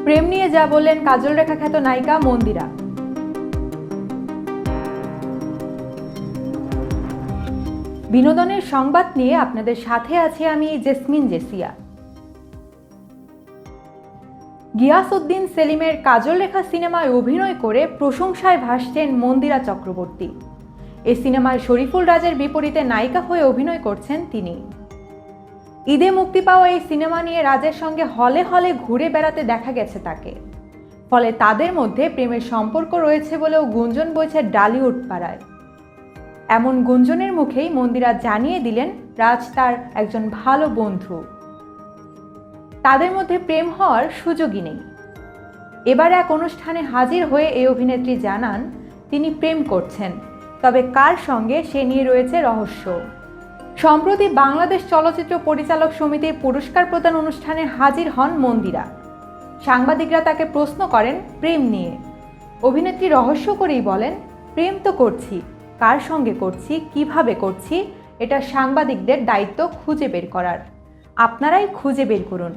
প্রেম নিয়ে যা বললেন কাজল রেখা খ্যাত নায়িকা মন্দিরা। বিনোদনের সংবাদ নিয়ে আপনাদের সাথে আছি আমি জেসমিন জেসিয়া। গিয়াসউদ্দিন সেলিমের কাজল রেখা সিনেমায় অভিনয় করে প্রশংসায় ভাসছেন মন্দিরা চক্রবর্তী। এই সিনেমায় শরীফুল রাজের বিপরীতে নায়িকা হয়ে অভিনয় করছেন তিনি। ঈদে মুক্তি পাওয়া এই সিনেমা নিয়ে রাজের সঙ্গে হলে হলে ঘুরে বেড়াতে দেখা গেছে তাকে। ফলে তাদের মধ্যে প্রেমের সম্পর্ক রয়েছে বলেও গুঞ্জন বইছে ডালিউড পাড়ায়। এমন গুঞ্জনের মুখেই মন্দিরা জানিয়ে দিলেন রাজ তার একজন ভালো বন্ধু। তাদের মধ্যে প্রেম হওয়ার সুযোগই নেই। এবার এক অনুষ্ঠানে হাজির হয়ে এই অভিনেত্রী জানান তিনি প্রেম করছেন, তবে কার সঙ্গে সে নিয়ে রয়েছে রহস্য। সম্প্রতি বাংলাদেশ চলচ্চিত্র পরিচালক সমিতির পুরস্কার প্রদান অনুষ্ঠানে হাজির হন মন্দিরা। সাংবাদিকরা তাকে প্রশ্ন করেন প্রেম নিয়ে। অভিনেত্রী রহস্য করেই বলেন, প্রেম তো করছি, কার সঙ্গে করছি, কিভাবে করছি, এটা সাংবাদিকদের দায়িত্ব খুঁজে বের করার। আপনারাই খুঁজে বের করুন।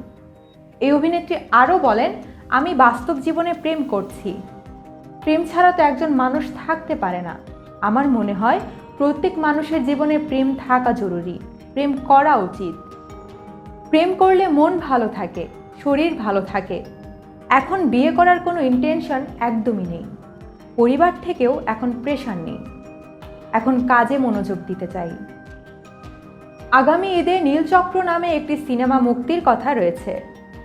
এই অভিনেত্রী আরও বলেন, আমি বাস্তব জীবনে প্রেম করছি। প্রেম ছাড়া তো একজন মানুষ থাকতে পারে না। আমার মনে হয় প্রত্যেক মানুষের জীবনে প্রেম থাকা জরুরি, প্রেম করা উচিত। প্রেম করলে মন ভালো থাকে, শরীর ভালো থাকে। এখন বিয়ে করার কোনো ইন্টেনশন একদমই নেই। পরিবার থেকেও এখন প্রেশার নেই। এখন কাজে মনোযোগ দিতে চাই। আগামী ঈদে নীলচক্র নামে একটি সিনেমা মুক্তির কথা রয়েছে।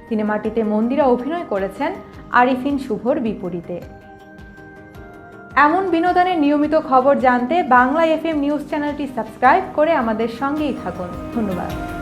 সিনেমাটিতে মন্দিরা অভিনয় করেছেন আরিফিন শুভর বিপরীতে। এমন বিনোদনের নিয়মিত খবর জানতে বাংলা এফএম নিউজ চ্যানেলটি সাবস্ক্রাইব করে আমাদের সঙ্গেই থাকুন। ধন্যবাদ।